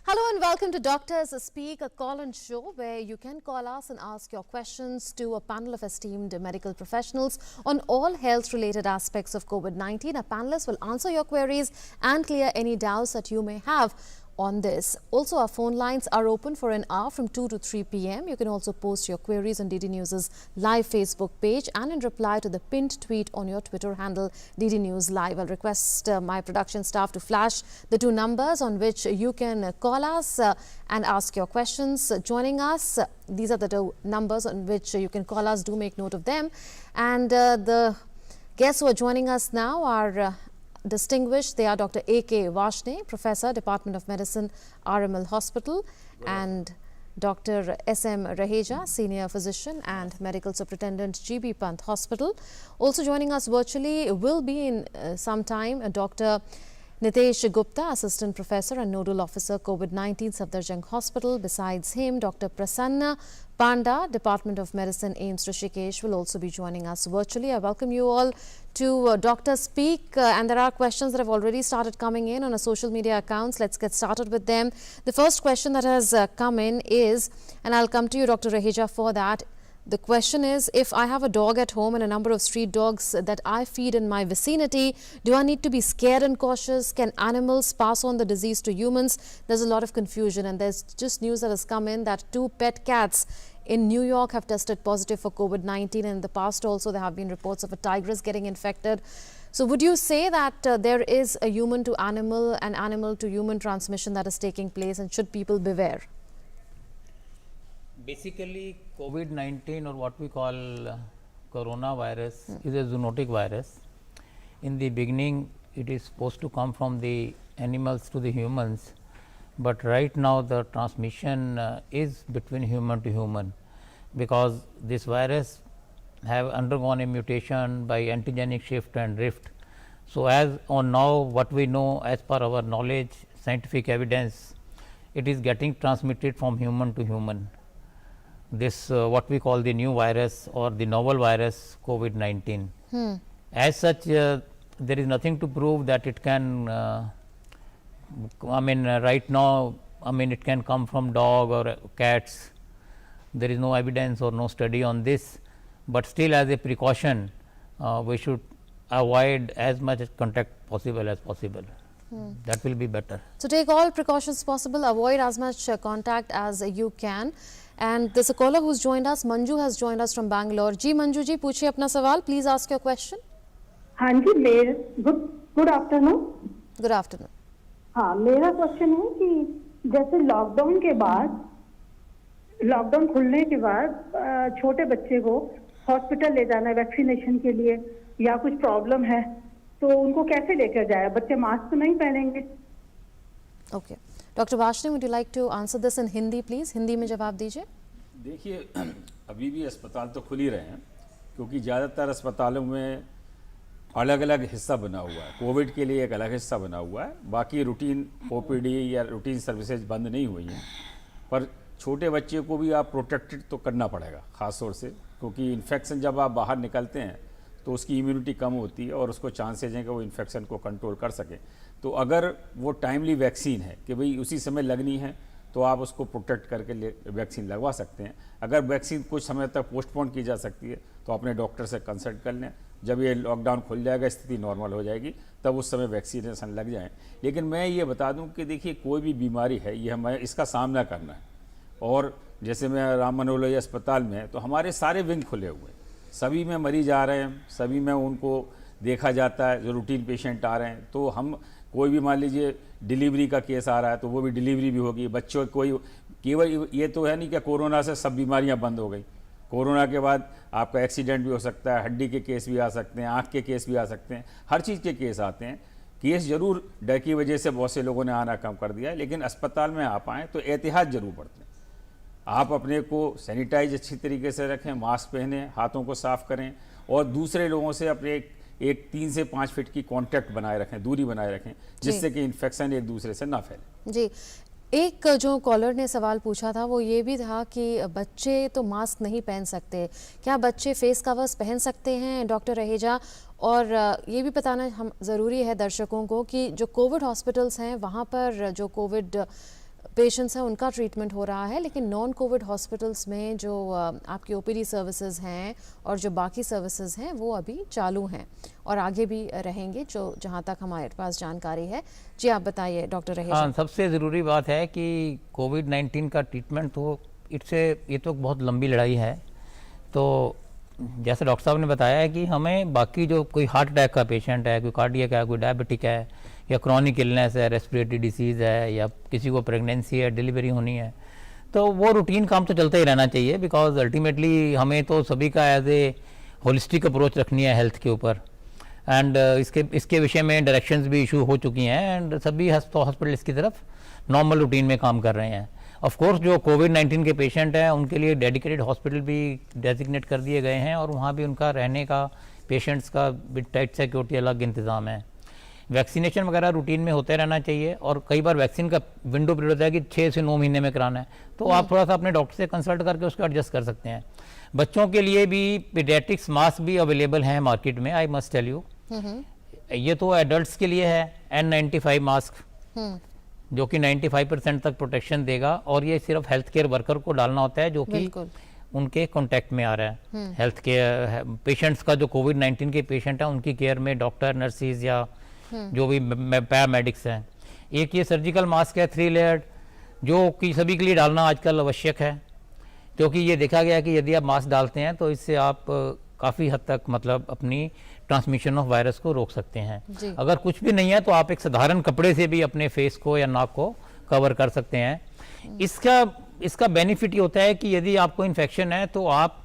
Hello and welcome to Doctors Speak, a call-in show where you can call us and ask your questions to a panel of esteemed medical professionals on all health-related aspects of COVID-19. Our panelists will answer your queries and clear any doubts that you may have on this. Also, our phone lines are open for an hour from 2 to 3 p.m. You can also post your queries on DD News' live Facebook page and in reply to the pinned tweet on your Twitter handle, DD News Live. I'll request my production staff to flash the two numbers on which you can call us and ask your questions. Joining us, these are the two numbers on which you can call us. Do make note of them. And the guests who are joining us now are distinguished. They are Dr. A.K. Varshney, Professor, Department of Medicine, RML Hospital, and Dr. S.M. Raheja, Senior Physician and Medical Superintendent, G.B. Pant Hospital. Also joining us virtually will be in some time Dr. Nitesh Gupta, Assistant Professor and Nodal Officer, COVID-19, Safdarjung Hospital. Besides him, Dr. Prasanna Panda, Department of Medicine, AIIMS Rishikesh, will also be joining us virtually. I welcome you all to Doctor Speak, and there are questions that have already started coming in on our social media accounts. Let's get started with them. The first question that has come in is, and I'll come to you, Dr. Raheja, for that. The question is, if I have a dog at home and a number of street dogs that I feed in my vicinity, do I need to be scared and cautious? Can animals pass on the disease to humans? There's a lot of confusion, and there's just news that has come in that 2 pet cats in New York have tested positive for COVID-19, and in the past also there have been reports of a tigress getting infected. So would you say that there is a human to animal and animal to human transmission that is taking place, and should people beware? Basically, COVID-19, or what we call coronavirus, is a zoonotic virus. In the beginning, it is supposed to come from the animals to the humans, but right now the transmission is between human to human, because this virus have undergone a mutation by antigenic shift and rift. So, as on now what we know as per our knowledge, scientific evidence, it is getting transmitted from human to human. This what we call the new virus or the novel virus COVID-19. As such, there is nothing to prove that it can, right now, it can come from dog or cats. There is no evidence or no study on this, but still as a precaution, we should avoid as much contact possible as possible. That will be better. So take all precautions possible, avoid as much contact as you can. And there's a caller who's joined us. Manju has joined us from Bangalore. Ji Manju ji, पूछिए अपना सवाल. Please ask your question. हाँ जी, good afternoon. Good afternoon. हाँ, मेरा question है कि जैसे lockdown खुलने के बाद छोटे बच्चे को हॉस्पिटल ले जाना है वैक्सीनेशन के लिए, या कुछ प्रॉब्लम है तो उनको कैसे लेकर जाए? बच्चे मास्क तो नहीं पहनेंगे. Okay. Dr. Varshney, would you like to answer this in Hindi, please? Hindi में जवाब दीजिए. देखिए, अभी भी अस्पताल तो खुल ही रहे हैं, क्योंकि ज़्यादातर अस्पतालों में अलग अलग हिस्सा बना हुआ है. कोविड के लिए एक अलग हिस्सा बना हुआ है, बाकी रूटीन ओपीडी या रूटीन सर्विसेज बंद नहीं हुई हैं. पर छोटे बच्चे को भी आप प्रोटेक्टेड तो करना पड़ेगा ख़ास तौर से, क्योंकि इन्फेक्शन जब आप बाहर निकलते हैं तो उसकी इम्यूनिटी कम होती है और उसको चांसेज हैं कि वो इन्फेक्शन को कंट्रोल कर सके. तो अगर वो टाइमली वैक्सीन है कि भाई उसी समय लगनी है, तो आप उसको प्रोटेक्ट करके वैक्सीन लगवा सकते हैं. अगर वैक्सीन कुछ समय तक पोस्टपोन की जा सकती है तो अपने डॉक्टर से कंसल्ट कर लें. जब ये लॉकडाउन खुल जाएगा, स्थिति नॉर्मल हो जाएगी, तब उस समय वैक्सीनेशन लग जाए. लेकिन मैं ये बता दूं कि देखिए, कोई भी बीमारी है, ये हमें इसका सामना करना है. और जैसे मैं राम मनोहर अस्पताल में है, तो हमारे सारे विंग खुले हुए हैं, सभी में मरीज आ रहे हैं, सभी में उनको देखा जाता है. जो रूटीन पेशेंट आ रहे हैं, तो हम कोई भी मान लीजिए डिलीवरी का केस आ रहा है तो वो भी डिलीवरी भी होगी. बच्चों कोई केवल ये तो है नहीं कि कोरोना से सब बीमारियां बंद हो गई. कोरोना के बाद आपका एक्सीडेंट भी हो सकता है, हड्डी के केस भी आ सकते हैं, आँख के केस भी आ सकते हैं, हर चीज़ के केस आते हैं. केस जरूर डर की वजह से बहुत से लोगों ने आना कम कर दिया है, लेकिन अस्पताल में आप आएँ तो एहतियात जरूर बरतें. आप अपने को सैनिटाइज अच्छी तरीके से रखें, मास्क पहने, हाथों को साफ करें, और दूसरे लोगों से अपने एक 3 से 5 फीट की कांटेक्ट बनाए रखें, दूरी बनाए रखें, जिससे कि इन्फेक्शन एक दूसरे से ना फैले. जी, एक जो कॉलर ने सवाल पूछा था वो ये भी था कि बच्चे तो मास्क नहीं पहन सकते, क्या बच्चे फेस कवर्स पहन सकते हैं, डॉक्टर रहेजा? और ये भी बताना हम ज़रूरी है दर्शकों को कि जो कोविड हॉस्पिटल्स हैं वहाँ पर जो कोविड पेशेंट्स हैं उनका ट्रीटमेंट हो रहा है, लेकिन नॉन कोविड हॉस्पिटल्स में जो आपकी ओपीडी सर्विसेज हैं और जो बाकी सर्विसेज हैं वो अभी चालू हैं और आगे भी रहेंगे, जो जहां तक हमारे पास जानकारी है। जी आप बताइए डॉक्टर रहेश। हाँ, सबसे ज़रूरी बात है कि कोविड-19 का ट्रीटमेंट तो ये तो बहुत लंबी लड़ाई है। तो जैसे डॉक्टर साहब ने बताया है कि हमें बाकी जो कोई हार्ट अटैक का पेशेंट है, कोई कार्डियक है, कोई डायबिटिक है, या क्रॉनिक इलनेस है, रेस्पिरेटरी डिसीज़ है, या किसी को प्रेगनेंसी है, डिलीवरी होनी है, तो वो रूटीन काम तो चलता ही रहना चाहिए। बिकॉज अल्टीमेटली हमें तो सभी का एज ए होलिस्टिक अप्रोच रखनी है हेल्थ के ऊपर। एंड इसके विषय में डायरेक्शंस भी इशू हो चुकी हैं एंड सभी हॉस्पिटल इसकी तरफ नॉर्मल रूटीन में काम कर रहे हैं। ऑफ कोर्स जो कोविड-19 के पेशेंट हैं उनके लिए डेडिकेटेड हॉस्पिटल भी डेजिग्नेट कर दिए गए हैं और वहाँ भी उनका रहने का, पेशेंट्स का टाइट सिक्योरिटी अलग इंतज़ाम है। वैक्सीनेशन वगैरह रूटीन में होते रहना चाहिए और कई बार वैक्सीन का विंडो पीरियड होता है कि 6 से 9 महीने में कराना है, तो आप थोड़ा सा अपने डॉक्टर से कंसल्ट करके उसको एडजस्ट कर सकते हैं। बच्चों के लिए भी पीडियाट्रिक्स मास्क भी अवेलेबल हैं मार्केट में, आई मस्ट टेल यू। ये तो एडल्ट्स के लिए है N95 मास्क, जो कि 95% तक प्रोटेक्शन देगा और ये सिर्फ हेल्थ केयर वर्कर को डालना होता है जो कि उनके कांटेक्ट में आ रहा है। हेल्थ केयर पेशेंट्स का, जो कोविड-19 के पेशेंट हैं उनकी केयर में डॉक्टर, नर्सिस या जो भी पैरामेडिक्स हैं। एक ये सर्जिकल मास्क है 3 लेयर्ड, जो कि सभी के लिए डालना आजकल आवश्यक है, क्योंकि ये देखा गया कि यदि आप मास्क डालते हैं तो इससे आप काफ़ी हद तक मतलब अपनी ट्रांसमिशन ऑफ वायरस को रोक सकते हैं। अगर कुछ भी नहीं है तो आप एक साधारण कपड़े से भी अपने फेस को या नाक को कवर कर सकते हैं। इसका बेनिफिट ये होता है कि यदि आपको इन्फेक्शन है तो आप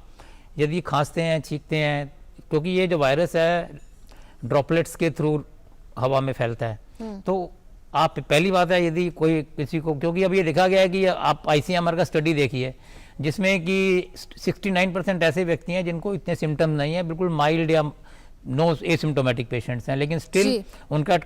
यदि खांसते हैं, छींकते हैं, क्योंकि ये जो वायरस है ड्रॉपलेट्स के थ्रू हवा में फैलता है, तो आप पहली बात है यदि कोई किसी को, क्योंकि अब ये देखा गया है कि आप ICMR का स्टडी देखिए जिसमें कि 69% ऐसे व्यक्ति हैं जिनको इतने सिम्टम नहीं है, बिल्कुल माइल्ड या नो एसिम्टोमेटिक पेशेंट्स हैं, लेकिन स्टिल उनका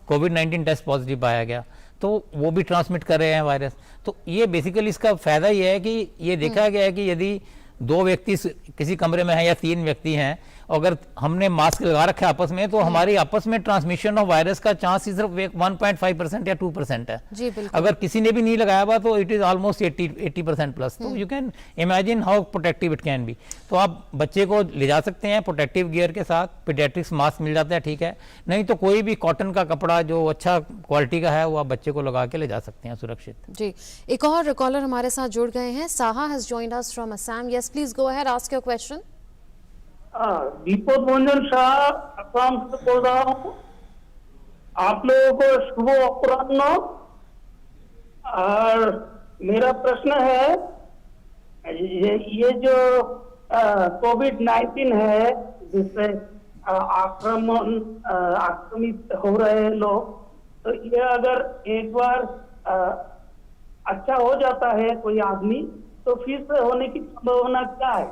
कोविड-19 टेस्ट पॉजिटिव पाया गया, तो वो भी ट्रांसमिट कर रहे हैं वायरस। तो ये बेसिकली इसका फायदा ये है कि ये देखा गया है कि यदि 2 व्यक्ति किसी कमरे में हैं या 3 व्यक्ति हैं, अगर हमने मास्क लगा रखा है आपस में, तो हमारी आपस में ट्रांसमिशन ऑफ वायरस का चांस सिर्फ 1.5% या 2% है। जी बिल्कुल। अगर किसी ने भी नहीं लगाया हुआ तो इट इज ऑलमोस्ट 80% प्लस। तो you can imagine how protective it can be. तो आप बच्चे को ले जा सकते हैं प्रोटेक्टिव गियर के साथ, पीडियाट्रिक्स मास्क मिल जाता है, ठीक है, नहीं तो कोई भी कॉटन का कपड़ा जो अच्छा क्वालिटी का है वो आप बच्चे को लगा के ले जा सकते हैं सुरक्षित। जी, एक और कॉलर हमारे साथ जुड़ गए हैं। Saha has joined us from Assam. Yes please go ahead, ask your question. Deepak Mohan Shah Assam से बोल रहा हूँ। आप लोगों को शुभ अपराह्न। और मेरा प्रश्न है, ये जो कोविड-19 है जिससे आक्रमित हो रहे हैं लोग, तो ये अगर एक बार अच्छा हो जाता है कोई आदमी, तो फिर से होने की संभावना क्या है?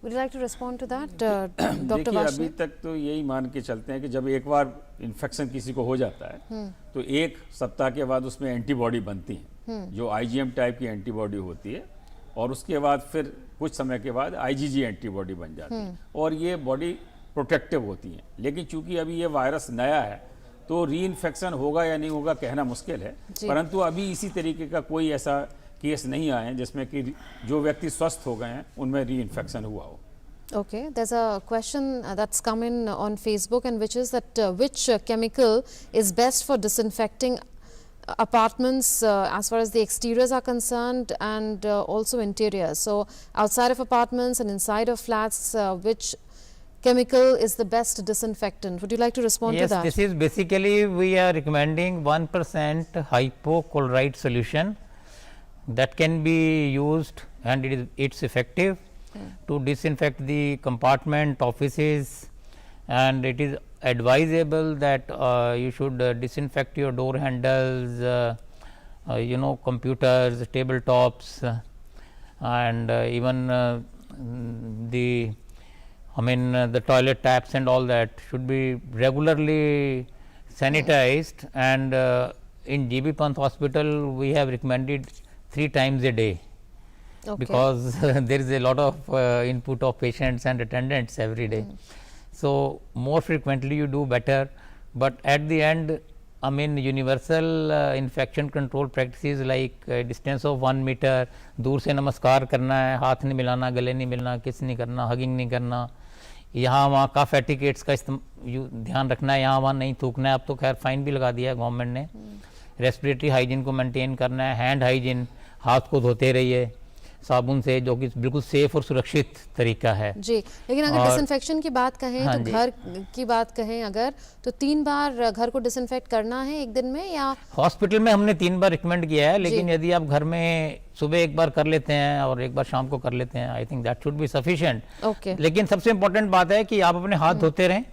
Would you like to respond to that, Dr. देखिए, Varshney? अभी तक तो यही मान के चलते हैं कि जब एक बार इन्फेक्शन किसी को हो जाता है तो 1 सप्ताह के बाद उसमें एंटीबॉडी बनती है, जो IgM टाइप की एंटीबॉडी होती है, और उसके बाद फिर कुछ समय के बाद IgG एंटीबॉडी बन जाती है और ये बॉडी प्रोटेक्टिव होती है। लेकिन चूंकि अभी ये वायरस नया है तो री इन्फेक्शन होगा या नहीं होगा कहना मुश्किल है, परंतु अभी इसी तरीके का कोई ऐसा केस नहीं आए जिसमें कि जो व्यक्ति स्वस्थ हो गए हैं उनमें री इन्फेक्शन हुआ हो। Okay, there's a question that's come in on Facebook, and which is that which chemical is best for disinfecting apartments as far as the exteriors are concerned and also interiors. So outside of apartments and inside of flats, which chemical is the best disinfectant? Would you like to respond to that? Yes, this is basically we are recommending 1% hypochlorite solution that can be used, and it's effective to disinfect the compartment, offices, and it is advisable that you should disinfect your door handles, you know, computers, tabletops, and even the the toilet taps and all that should be regularly sanitized. And in GB Pant Hospital we have recommended 3 times a day. Okay. Because there is a lot of input of patients and attendants every day. So more frequently you do better, but at the end I mean universal infection control practices like distance of 1 meter, दूर से नमस्कार करना है, हाथ नहीं मिलाना, गले नहीं मिलना, किस नहीं करना, हगिंग नहीं करना, यहाँ वहाँ कफ एटिकेट्स का ध्यान रखना है, यहाँ वहाँ नहीं थूकना है. अब तो खैर फाइन भी लगा दिया है गवर्नमेंट ने. रेस्पिरेटरी हाइजीन को मेंटेन करना है, हैंड हाइजीन, हाथ को धोते रहिए साबुन से, जो कि बिल्कुल सेफ और सुरक्षित तरीका है जी. लेकिन अगर डिसइंफेक्शन की बात कहें हाँ तो जी. घर की बात कहें अगर तो 3 बार घर को डिसइंफेक्ट करना है एक दिन में, या हॉस्पिटल में हमने 3 बार रिकमेंड किया है, लेकिन यदि आप घर में सुबह एक बार कर लेते हैं और एक बार शाम को कर लेते हैं, I think that should be sufficient. Okay. लेकिन सबसे इंपॉर्टेंट बात है कि आप अपने हाथ धोते रहें.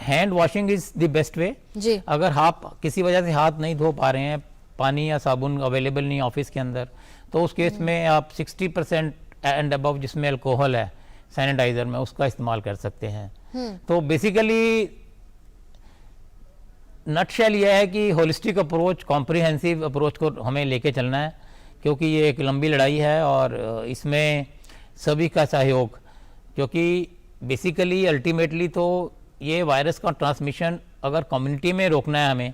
Hand washing is the best way. जी. अगर आप किसी वजह से हाथ नहीं धो पा रहे हैं, पानी या साबुन अवेलेबल नहीं ऑफिस के अंदर, तो उस केस में आप 60% एंड अबव जिसमें अल्कोहल है सैनिटाइजर में, उसका इस्तेमाल कर सकते हैं. तो बेसिकली नटशेल यह है कि होलिस्टिक अप्रोच, कॉम्प्रिहेंसिव अप्रोच को हमें लेके चलना है, क्योंकि ये एक लंबी लड़ाई है और इसमें सभी का सहयोग, क्योंकि बेसिकली अल्टीमेटली तो ये वायरस का ट्रांसमिशन अगर कम्युनिटी में रोकना है हमें,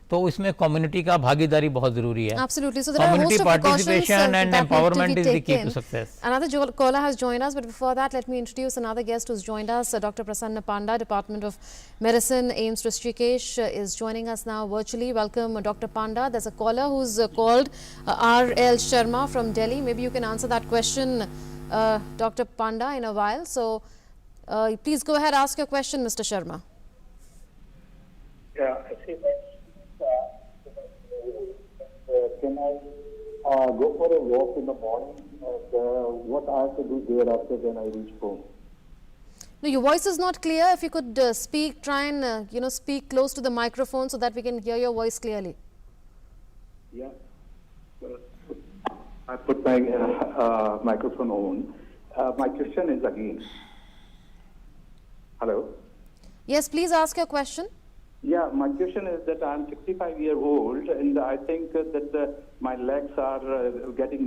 तो इसमें कम्युनिटी का भागीदारी बहुत जरूरी है. Absolutely. So there are a host Community of precautions participation and that need to empowerment be is the key taken. to success. Another caller has joined us, but before that, let me introduce another guest who's joined us. Dr. Prasanna Panda, Department of Medicine, AIIMS Rishikesh, is joining us now virtually. Welcome, Dr. Panda. There's a caller who's called R.L. Sharma from Delhi. Maybe you can answer that question, Dr. Panda, in a while. So please go ahead, ask your question, Mr. Sharma. Yeah, I see. Can I go for a walk in the morning? What I have to do thereafter when I reach home? No, your voice is not clear. If you could speak, try and speak close to the microphone so that we can hear your voice clearly. Yeah. I put my microphone on. My question is again. Hello? Yes, please ask your question. Yeah, my question is that I'm 65 years old and I think that my legs are getting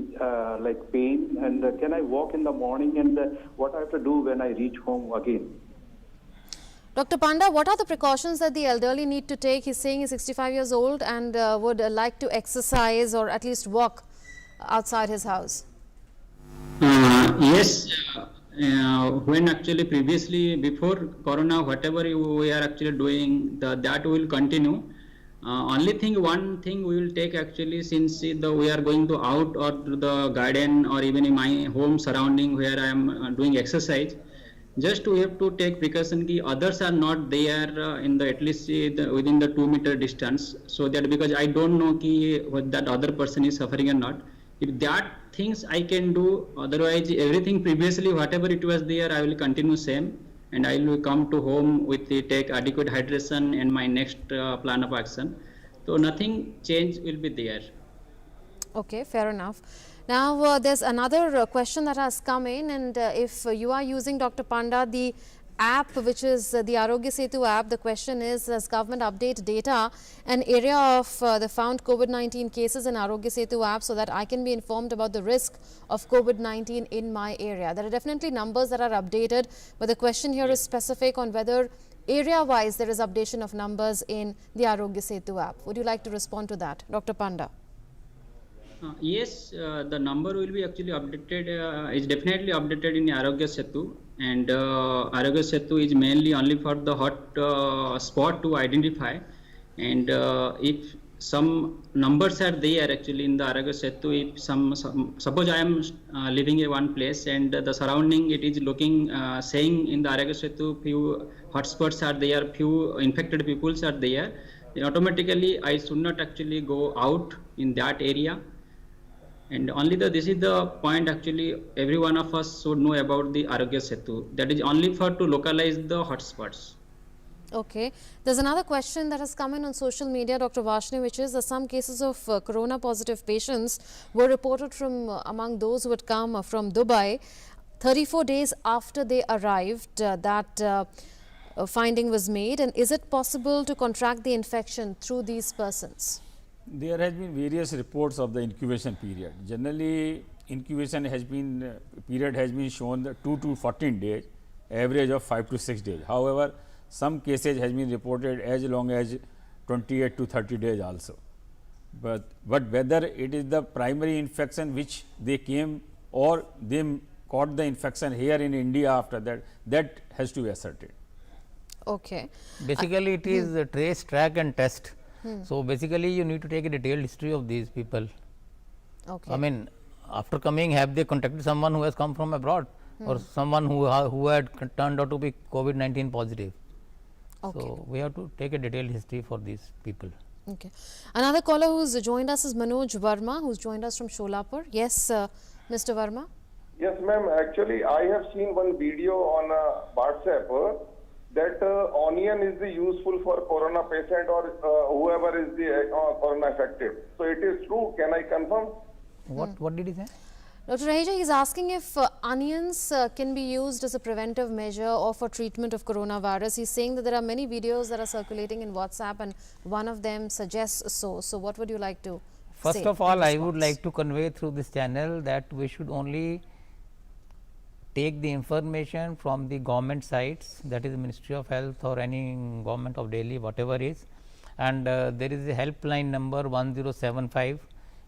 like pain, and can I walk in the morning, and what I have to do when I reach home again? Dr. Panda, what are the precautions that the elderly need to take? He's saying he's 65 years old and would like to exercise or at least walk outside his house. Yes. When actually previously before corona, whatever we are actually doing, that will continue. One thing we will take actually, since we are going to out or to the garden or even in my home surrounding where I am doing exercise, just we have to take precaution ki others are not there in the at least within the 2 meter distance, so that because I don't know ki what that other person is suffering or not. If that things I can do, otherwise everything previously whatever it was there I will continue same, and I will come to home with the take adequate hydration and my next plan of action. So nothing change will be there. Okay, fair enough. Now there's another question that has come in, and if you are using, Dr. Panda, the app which is the Arogya Setu app, the question is, does government update data and area of the found COVID-19 cases in Arogya Setu app so that I can be informed about the risk of COVID-19 in my area? There are definitely numbers that are updated, but the question here is specific on whether area-wise there is updation of numbers in the Arogya Setu app. Would you like to respond to that, Dr. Panda? Yes, the number will be actually updated, is definitely updated in Arogya Setu, and Arogya Setu is mainly only for the hot spot to identify, and if some numbers are there actually in the Arogya Setu, if suppose I am living in one place and the surrounding it is looking, saying in the Arogya Setu few hotspots are there, few infected peoples are there, automatically I should not actually go out in that area. And only this is the point actually every one of us should know about the Arogya Setu. That is only for to localize the hotspots. Okay. There's another question that has come in on social media, Dr. Vashni, which is some cases of corona positive patients were reported from among those who had come from Dubai 34 days after they arrived. That finding was made, and is it possible to contract the infection through these persons? There has been various reports of the incubation period. Generally, incubation has been period has been shown 2 to 14 days, average of 5 to 6 days. However, some cases has been reported as long as 28 to 30 days also. But whether it is the primary infection which they came or they caught the infection here in India after that, that has to be ascertained. Okay. Basically, it is trace, track and test. So, basically you need to take a detailed history of these people. Okay. I mean, after coming, have they contacted someone who has come from abroad or someone who had turned out to be COVID-19 positive? Okay. So, we have to take a detailed history for these people. Okay. Another caller who's joined us is Manoj Verma, who's joined us from Sholapur. Yes, Mr. Verma. Yes, ma'am. Actually, I have seen one video on WhatsApp that onion is the useful for corona patient or whoever is the corona affected. So it is true. Can I confirm? What did he say? Dr. Raheja, he's asking if onions can be used as a preventive measure or for treatment of coronavirus. He's saying that there are many videos that are circulating in WhatsApp and one of them suggests so. So what would you like to say? First of all, I would like to convey through this channel that we should only take the information from the government sites, that is Ministry of Health or any government of Delhi, whatever is, and there is a helpline number 1075.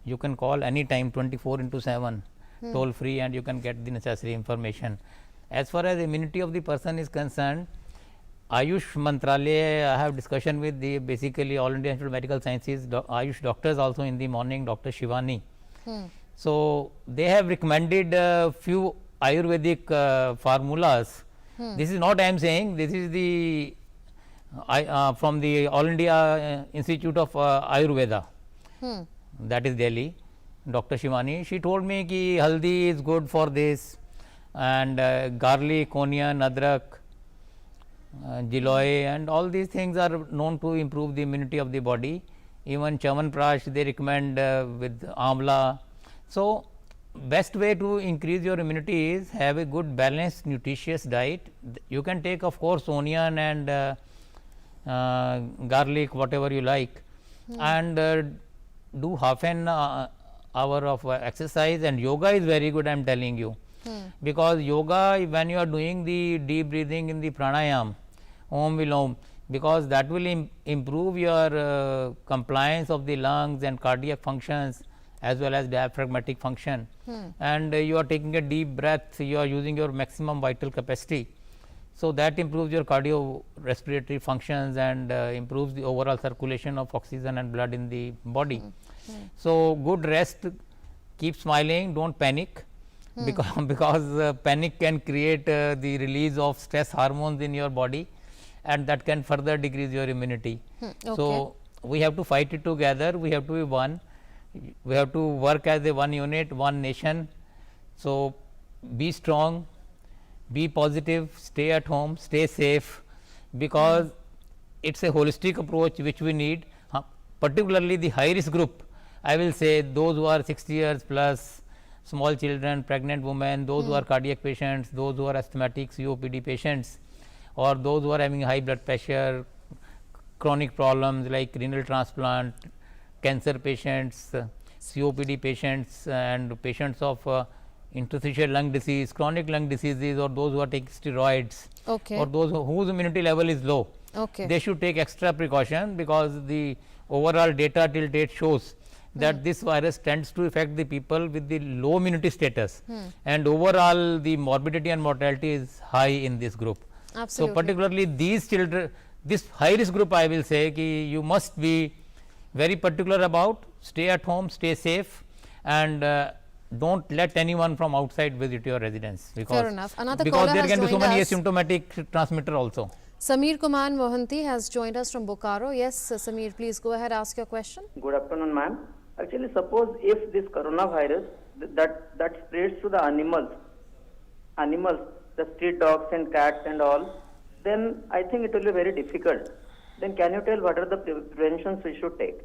You can call anytime 24/7 toll free and you can get the necessary information. As far as immunity of the person is concerned, Ayush Mantralaya, I have discussion with the basically All India Institute of Medical Sciences, Ayush doctors also in the morning, Dr. Shivani. So, they have recommended few Ayurvedic formulas. This is not I am saying, this is the from the All India Institute of Ayurveda, that is Delhi, Dr. Shivani. She told me ki haldi is good for this, and garlic, onion, adrak, giloy, and all these things are known to improve the immunity of the body. Even Chawanprash they recommend with amla. So, best way to increase your immunity is have a good balanced nutritious diet. You can take of course onion and garlic, whatever you like, and do half an hour of exercise, and yoga is very good, I am telling you. Because yoga, when you are doing the deep breathing in the pranayam, Om Vilom, because that will improve your compliance of the lungs and cardiac functions as well as diaphragmatic function, and you are taking a deep breath, you are using your maximum vital capacity. So, that improves your cardiorespiratory functions and improves the overall circulation of oxygen and blood in the body. So, good rest, keep smiling, do not panic, because panic can create the release of stress hormones in your body, and that can further decrease your immunity. So, we have to fight it together, we have to be one. We have to work as a one unit, one nation. So, be strong, be positive, stay at home, stay safe, because it is a holistic approach which we need, particularly the high risk group. I will say those who are 60 years plus, small children, pregnant women, those who are cardiac patients, those who are asthmatic, COPD patients, or those who are having high blood pressure, chronic problems like renal transplant, cancer patients, COPD patients, and patients of interstitial lung disease, chronic lung diseases, or those who are taking steroids, or those whose immunity level is low. They should take extra precaution, because the overall data till date shows that this virus tends to affect the people with the low immunity status, and overall the morbidity and mortality is high in this group. So, particularly these children, this high risk group, I will say ki you must be very particular about, stay at home, stay safe, and do not let anyone from outside visit your residence, because there can be so many asymptomatic transmitter also. Sameer Kumar Mohanty has joined us from Bokaro. Yes, Sameer, please go ahead, ask your question. Good afternoon, ma'am. Actually, suppose if this coronavirus that spreads to the animals, the street dogs and cats and all, then I think it will be very difficult. Then can you tell what are the preventions we should take?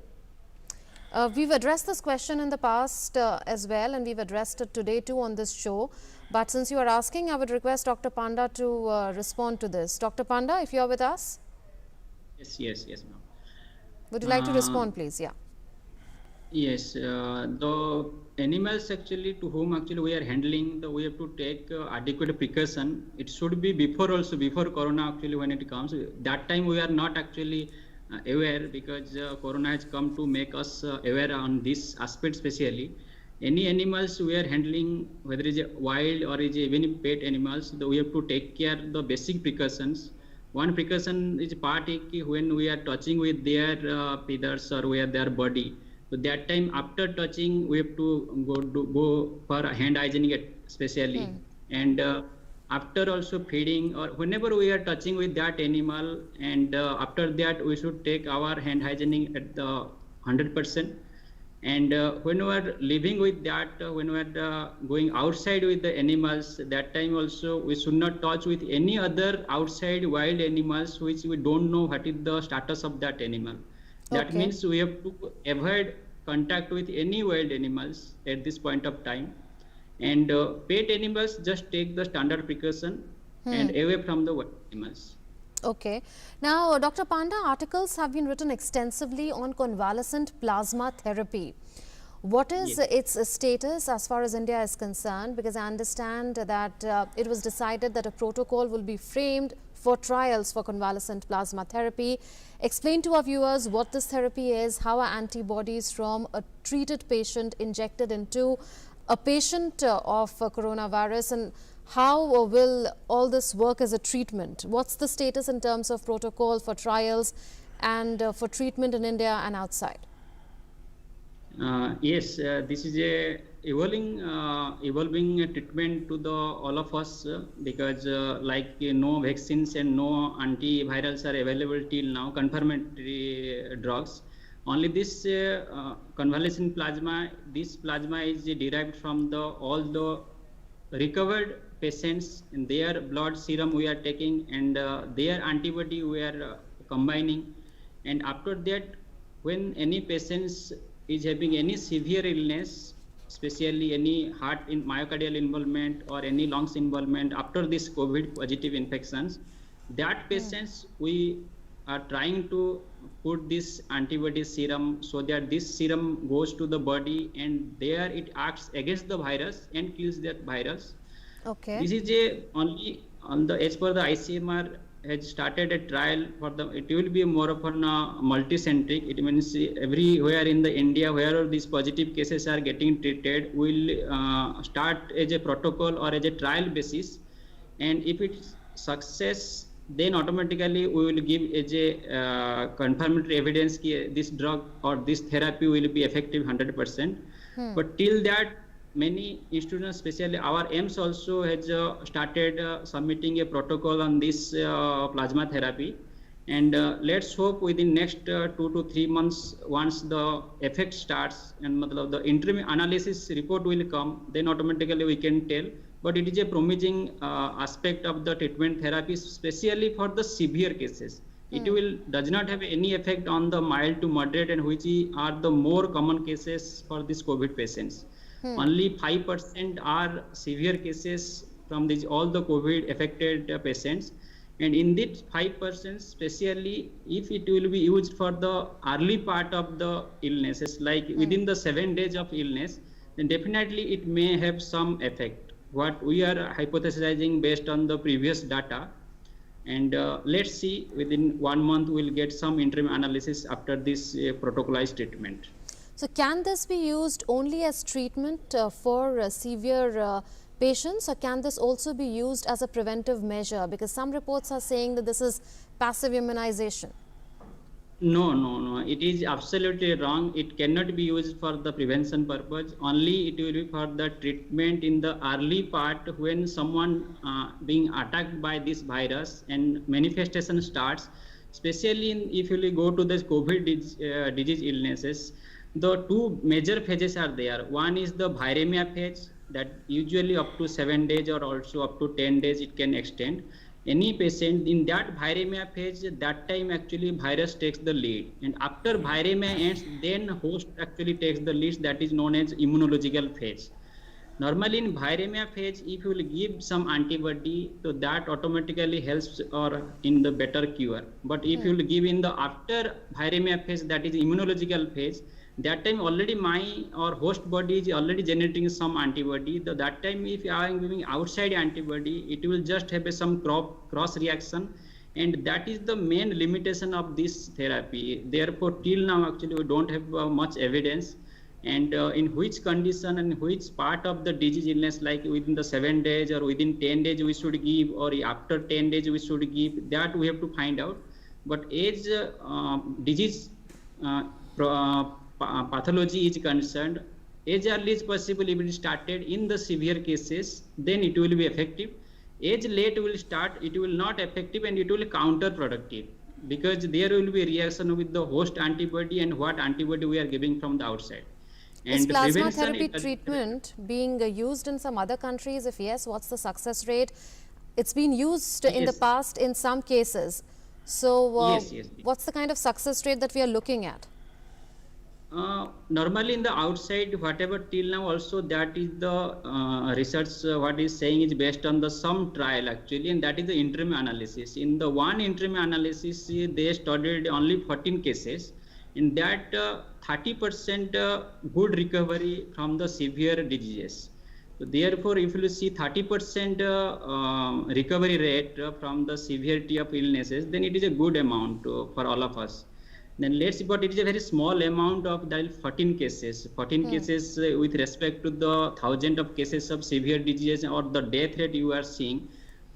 We've addressed this question in the past as well, and we've addressed it today too on this show. But since you are asking, I would request Dr. Panda to respond to this. Dr. Panda, if you are with us. Yes, ma'am. Would you like to respond, please? Yeah. Yes, the animals actually to whom actually we are handling, we have to take adequate precaution. It should be before corona actually when it comes. That time we are not actually aware, because corona has come to make us aware on this aspect. Especially any animals we are handling, whether it is a wild or is even pet animals, we have to take care the basic precautions. One precaution is part when we are touching with their feathers or with their body. So that time after touching, we have to go for hand hygiene especially. And after also feeding or whenever we are touching with that animal, and after that we should take our hand hygiene at the 100%. And when we are living with that, when we are going outside with the animals, that time also we should not touch with any other outside wild animals which we don't know what is the status of that animal. That means we have to avoid contact with any wild animals at this point of time. And pet animals, just take the standard precaution and away from the wild animals. Okay. Now, Dr. Panda, articles have been written extensively on convalescent plasma therapy. What is its status as far as India is concerned? Because I understand that it was decided that a protocol will be framed for trials for convalescent plasma therapy. Explain to our viewers what this therapy is, how are antibodies from a treated patient injected into a patient of coronavirus, and how will all this work as a treatment? What's the status in terms of protocol for trials and for treatment in India and outside? Yes, this is a evolving treatment to the all of us, because like no vaccines and no antivirals are available till now, confirmatory drugs. Only this convalescent plasma, this plasma is derived from all the recovered patients, and their blood serum we are taking, and their antibody we are combining. And after that, when any patients is having any severe illness, especially any heart in myocardial involvement or any lungs involvement after this COVID positive infections, that patients we are trying to put this antibody serum so that this serum goes to the body, and there it acts against the virus and kills that virus. Okay. This is only on the, as per the ICMR has started a trial for the, it will be more of a multicentric. It means everywhere in the India where these positive cases are getting treated, will start as a protocol or as a trial basis, and if it's success, then automatically we will give as a confirmatory evidence that this drug or this therapy will be effective 100%. But till that, many institutions, especially our AIMS also has started submitting a protocol on this plasma therapy, and let's hope within next 2 to 3 months, once the effect starts and the interim analysis report will come, then automatically we can tell. But it is a promising aspect of the treatment therapy, especially for the severe cases. It does not have any effect on the mild to moderate, and which are the more common cases for these COVID patients. Only 5% are severe cases from these all the COVID affected patients, and in this 5%, especially if it will be used for the early part of the illnesses, like within the 7 days of illness, then definitely it may have some effect. What we are hypothesizing based on the previous data, and let's see, within 1 month we'll get some interim analysis after this protocolized treatment. So can this be used only as treatment for severe patients, or can this also be used as a preventive measure? Because some reports are saying that this is passive immunization. No. It is absolutely wrong. It cannot be used for the prevention purpose. Only it will be for the treatment in the early part when someone being attacked by this virus and manifestation starts. Especially if you will go to the COVID disease illnesses, the two major phases are there. One is the viremia phase, that usually up to 7 days or also up to 10 days it can extend. Any patient in that viremia phase, that time actually virus takes the lead, and after viremia ends, then host actually takes the lead, that is known as immunological phase. Normally in viremia phase, if you will give some antibody, so that automatically helps or in the better cure. But if you will give in the after viremia phase, that is immunological phase, that time already my or host body is already generating some antibody. That time if I am giving outside antibody, it will just have some cross reaction, and that is the main limitation of this therapy. Therefore, till now actually we don't have much evidence, and in which condition and which part of the disease illness, like within the 7 days or within 10 days we should give, or after 10 days we should give, that we have to find out. But as disease pathology is concerned, as early as possible if it started in the severe cases, then it will be effective. As late will start, it will not effective and it will counterproductive, because there will be reaction with the host antibody and what antibody we are giving from the outside. Is And plasma prevention therapy is- treatment being used in some other countries? If yes, what's the success rate? It's been used in the Yes. past in some cases. So, Yes. what's the kind of success rate that we are looking at? Normally in the outside, whatever till now also, that is the research what is saying is based on the some trial actually, and that is the interim analysis. In the one interim analysis, they studied only 14 cases. In that 30% good recovery from the severe diseases. So therefore, if you see 30% recovery rate from the severity of illnesses, then it is a good amount for all of us. Then let's see, but it is a very small amount of that 14 cases. 14 cases with respect to the 1,000 of cases of severe disease or the death rate you are seeing.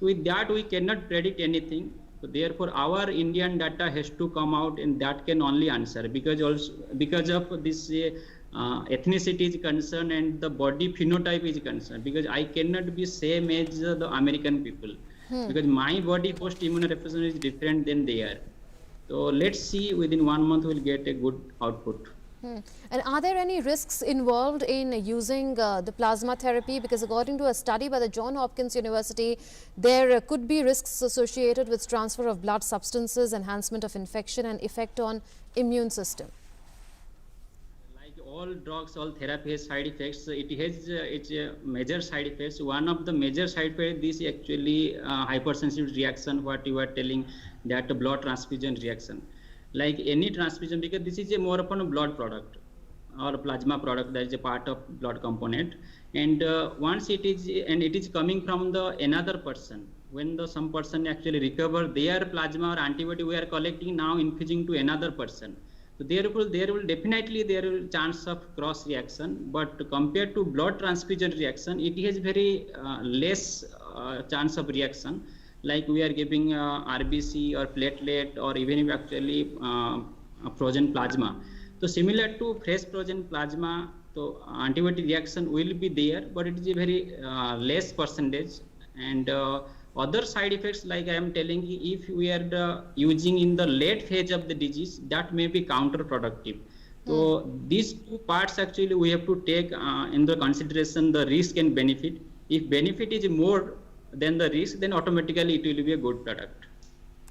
With that, we cannot predict anything. So therefore, our Indian data has to come out, and that can only answer, because also because of this ethnicity is concerned and the body phenotype is concerned. Because I cannot be same as the American people, because my body post immunorepression is different than theirs. So let's see, within 1 month we'll get a good output. And are there any risks involved in using the plasma therapy? Because according to a study by the Johns Hopkins University, there could be risks associated with transfer of blood substances, enhancement of infection and effect on immune system. Like all drugs, all therapy has side effects. It has its major side effects. One of the major side effects is actually hypersensitivity reaction, what you are telling, that blood transfusion reaction. Like any transfusion, because this is a more of a blood product or a plasma product, that is a part of blood component. And once it is coming from the another person, when the some person actually recover their plasma or antibody we are collecting, now infusing to another person. So therefore, there will definitely chance of cross reaction, but compared to blood transfusion reaction, it has very less chance of reaction. Like we are giving RBC or platelet, or even if actually frozen plasma. So similar to fresh frozen plasma, so antibody reaction will be there, but it is a very less percentage. And other side effects, like I am telling you, if we are using in the late phase of the disease, that may be counterproductive. So these two parts actually we have to take in the consideration the risk and benefit. If benefit is more than the risk, then automatically it will be a good product.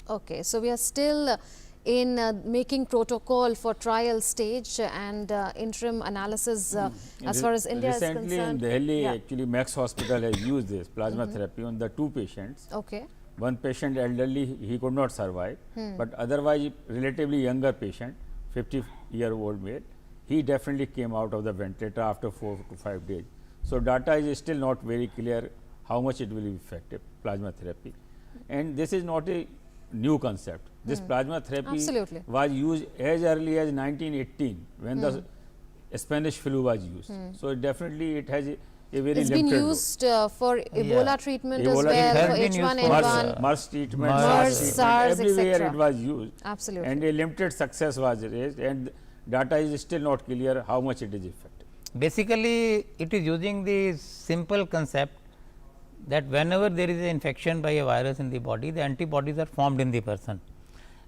Okay, so we are still in making protocol for trial stage and interim analysis as far as India is concerned. Recently in Delhi, Yeah. actually Max Hospital has used this plasma therapy on the 2 patients. Okay. One patient elderly, he could not survive, but otherwise relatively younger patient, 50-year-old male, he definitely came out of the ventilator after 4 to 5 days. So data is still not very clear how much it will be effective, plasma therapy. And this is not a new concept. This plasma therapy Absolutely. was used as early as 1918 when the Spanish flu was used. So definitely it has a very It's been limited role. used for Ebola treatment as Ebola, well, it has for been used for H1N1. MERS treatment, MERS, SARS SARS, treatment, everywhere etc. it was used. Absolutely. And a limited success was raised, and data is still not clear how much it is effective. Basically, it is using the simple concept that whenever there is an infection by a virus in the body, the antibodies are formed in the person.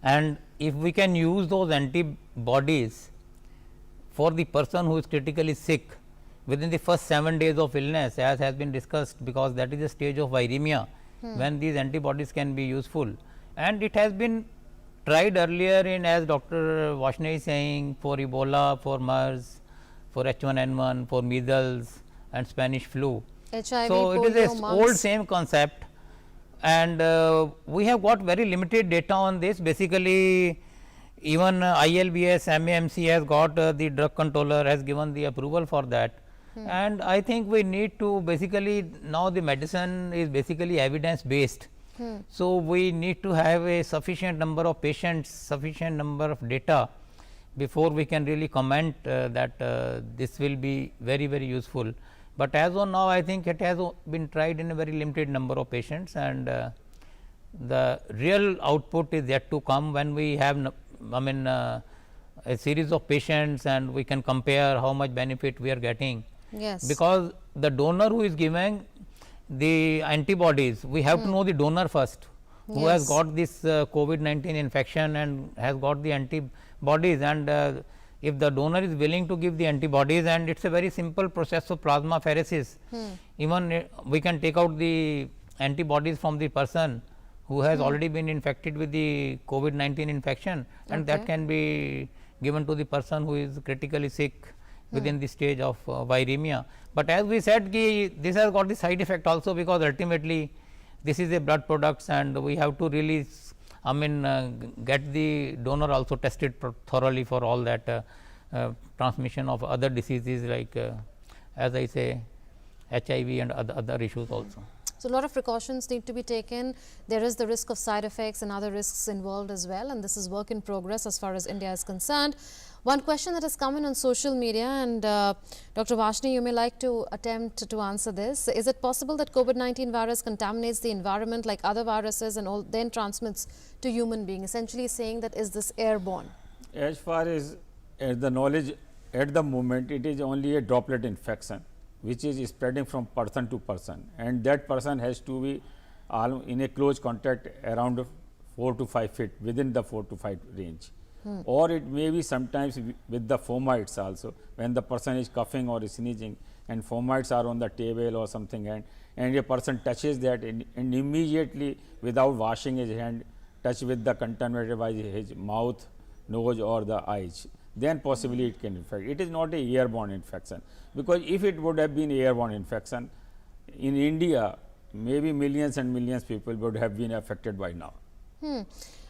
And if we can use those antibodies for the person who is critically sick within the first 7 days of illness, as has been discussed, because that is a stage of viremia when these antibodies can be useful. And it has been tried earlier in, as Dr. Varshney is saying, for Ebola, for MERS, for H1N1, for measles and Spanish flu. HIV, So it is polio, a mumps. old same concept, and we have got very limited data on this. Basically, even ILBS, MAMC has got the drug controller has given the approval for that. And I think we need to basically, now the medicine is basically evidence based, So, we need to have a sufficient number of patients, sufficient number of data before we can really comment that this will be very, very useful. But as on now, I think it has been tried in a very limited number of patients, and the real output is yet to come when we have a series of patients and we can compare how much benefit we are getting. Yes. Because the donor who is giving the antibodies, we have to know the donor first, who has got this COVID-19 infection and has got the antibodies, and if the donor is willing to give the antibodies, and it is a very simple process of plasmapheresis, even we can take out the antibodies from the person who has already been infected with the COVID-19 infection, and that can be given to the person who is critically sick within the stage of viremia. But as we said, this has got the side effect also, because ultimately this is a blood products, and we have to really get the donor also tested thoroughly for all that transmission of other diseases like as I say HIV and other issues also. So, a lot of precautions need to be taken. There is the risk of side effects and other risks involved as well, and this is work in progress as far as India is concerned. One question that has come in on social media, and Dr. Varshney, you may like to attempt to answer this. Is it possible that COVID-19 virus contaminates the environment like other viruses and then transmits to human being? Essentially saying that, is this airborne? As far as the knowledge at the moment, it is only a droplet infection which is spreading from person to person, and that person has to be in a close contact around 4 to 5 feet, within the 4 to 5 range. Or it may be sometimes with the fomites also, when the person is coughing or sneezing and fomites are on the table or something, and a person touches that and immediately without washing his hand touch with the contaminated by his mouth, nose or the eyes, then possibly it can infect. It is not a airborne infection, because if it would have been airborne infection, in India maybe millions and millions people would have been affected by now.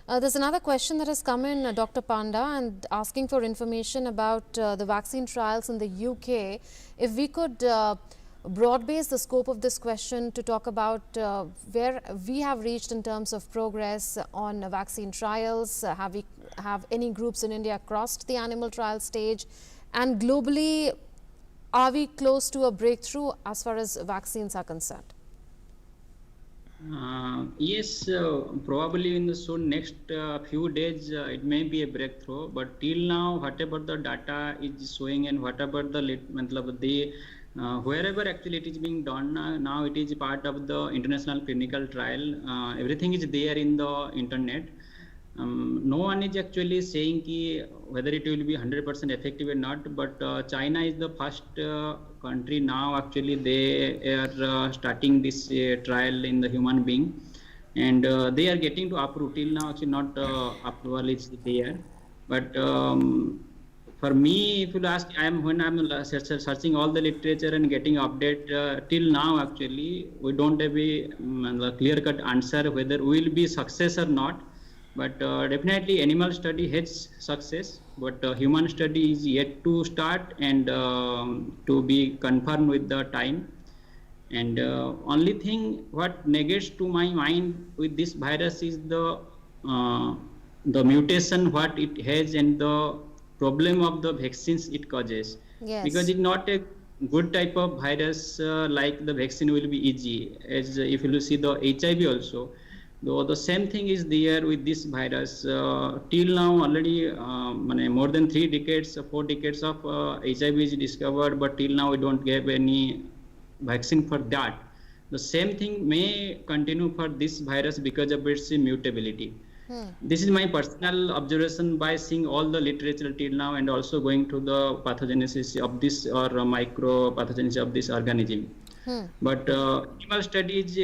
There's another question that has come in, Dr. Panda, and asking for information about the vaccine trials in the UK. If we could broad base the scope of this question to talk about where we have reached in terms of progress on vaccine trials. Have any groups in India crossed the animal trial stage, and globally, are we close to a breakthrough as far as vaccines are concerned? Yes, probably in the next few days it may be a breakthrough, but till now whatever the data is showing and whatever the wherever actually it is being done now it is part of the international clinical trial. Everything is there in the internet. No one is actually saying whether it will be 100% effective or not, but China is the first country now actually they are starting this trial in the human being, and they are getting to approve. Till now actually not approval is there, but for me, if you ask, when I'm searching all the literature and getting update, till now actually we don't have a clear-cut answer whether we will be success or not. But definitely animal study has success, but human study is yet to start and to be confirmed with the time. And only thing what negates to my mind with this virus is the mutation what it has and the problem of the vaccines it causes. Yes. Because it's not a good type of virus like the vaccine will be easy. As if you see the HIV also, though the same thing is there with this virus. Till now already more than 3 decades, 4 decades of HIV is discovered, but till now we don't have any vaccine for that. The same thing may continue for this virus because of its mutability. This is my personal observation by seeing all the literature till now and also going to the pathogenesis of this or micro pathogenesis of this organism. But animal studies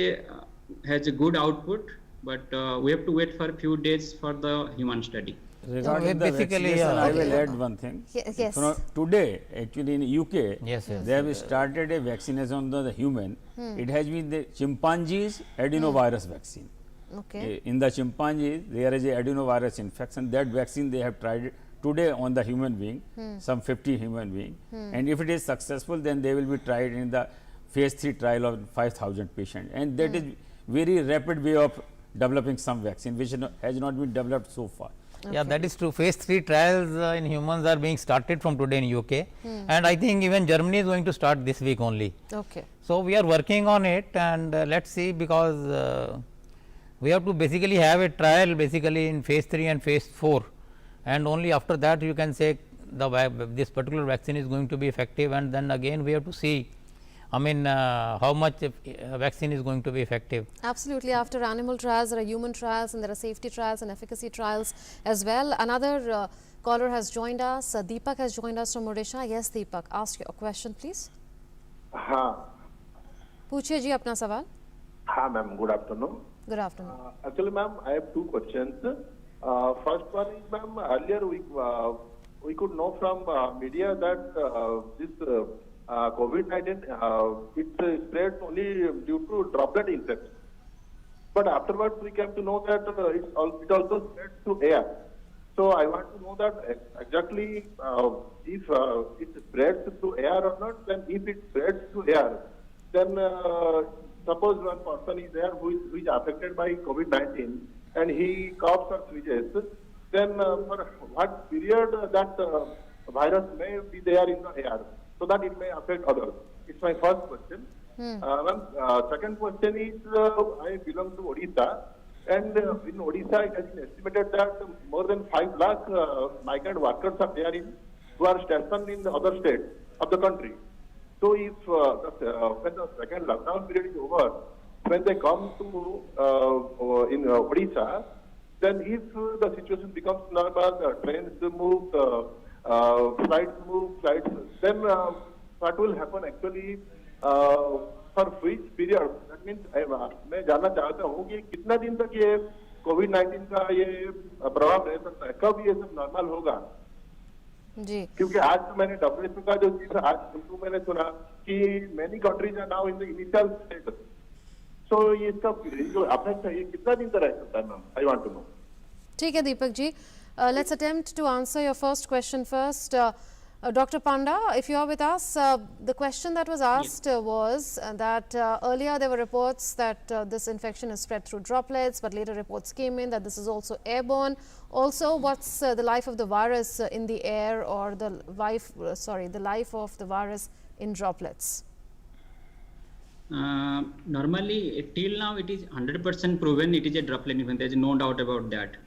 has a good output, but we have to wait for a few days for the human study. Regarding the vaccination, I will add one thing. Yes. Today, actually in UK, Yes. they have started a vaccination on the human. It has been the chimpanzees adenovirus vaccine. Okay. In the chimpanzees, there is a adenovirus infection. That vaccine they have tried today on the human being, some 50 human being. And if it is successful, then they will be tried in the phase 3 trial of 5,000 patients. And that is very rapid way of developing some vaccine which has not been developed so far. Yeah, that is true. Phase 3 trials in humans are being started from today in UK, and I think even Germany is going to start this week only. Okay. So, we are working on it, and let us see, because we have to basically have a trial basically in phase 3 and phase 4, and only after that you can say this particular vaccine is going to be effective, and then again we have to see, I mean, how much vaccine is going to be effective. Absolutely. After animal trials, there are human trials, and there are safety trials and efficacy trials as well. Another caller has joined us. Deepak has joined us from Odisha. Yes, Deepak, ask your question, please. हाँ पूछिए जी अपना सवाल. हाँ ma'am, good afternoon. Good afternoon. Actually, ma'am, I have two questions. First one is, ma'am, earlier we could know from media that this COVID-19 it spreads only due to droplet infection. But afterwards we came to know that it also spreads through air. So I want to know that exactly if it spreads through air or not. Then if it spreads through air, then suppose one person is there who is affected by COVID-19 and he coughs or sneezes, then for what period that virus may be there in the air, so that it may affect others. It's my first question. Second question is, I belong to Odisha, and in Odisha it has been estimated that more than 5 lakh migrant workers are there who are stationed in the other states of the country. So if when the second lockdown period is over, when they come to in Odisha, then if the situation becomes normal, trains move, flights move, then what will happen actually for which period? That means मैं जानना चाहता हूँ कि कितना दिन तक ये कोविड-19 का ये प्रभाव रह सकता है, कब ये सब नॉर्मल होगा? जी. क्योंकि आज तो मैंने WHO का जो चीज आज तो मैंने सुना कि many countries are now in the initial stage. So ये इसका जो अफेक्ट है ये कितना दिन तक रह सकता है ma'am? I want to know. ठीक है Deepak ji. Let's attempt to answer your first question first. Dr. Panda, if you are with us, the question that was asked was that earlier there were reports that this infection is spread through droplets, but later reports came in that this is also airborne. Also, what's the life of the virus in the air, or the life of the virus in droplets? Normally, till now it is 100% proven it is a droplet infection. There is no doubt about that.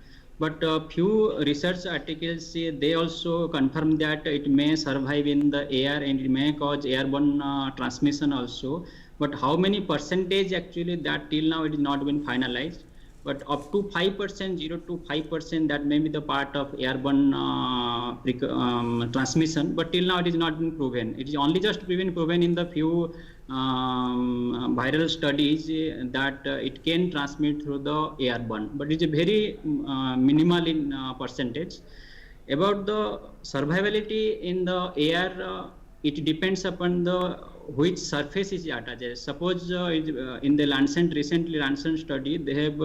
But few research articles they also confirm that it may survive in the air and it may cause airborne transmission also. But how many percentage actually, that till now it is not been finalized. But up to 5%, 0 to 5%, that may be the part of airborne transmission. But till now it is not been proven. It is only just been proven in the few viral studies that it can transmit through the airborne, but it is very minimal in percentage. About the survivability in the air, it depends upon the which surface is attached. Suppose in the recently Lancet study, they have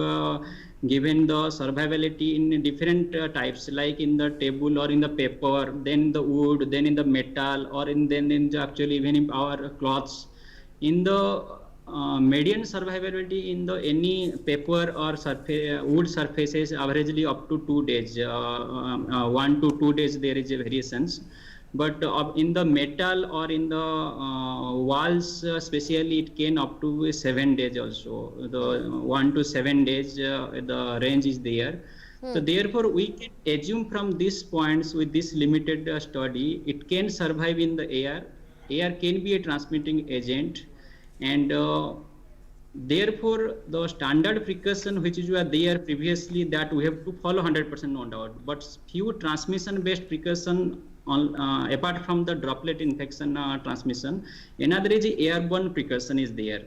given the survivability in different types, like in the table or in the paper, then the wood, then in the metal, or then in the actually even in our cloths. In the median survivability in the any paper or wood surfaces averagely up to 2 days, 1 to 2 days there is a variations. But in the metal or in the walls especially it can up to 7 days also. The 1 to 7 days the range is there. So therefore we can assume from these points with this limited study, it can survive in the air. Air can be a transmitting agent, and therefore the standard precaution which were there previously, that we have to follow 100% no doubt. But few transmission based precaution on, apart from the droplet infection transmission, another is airborne precaution is there.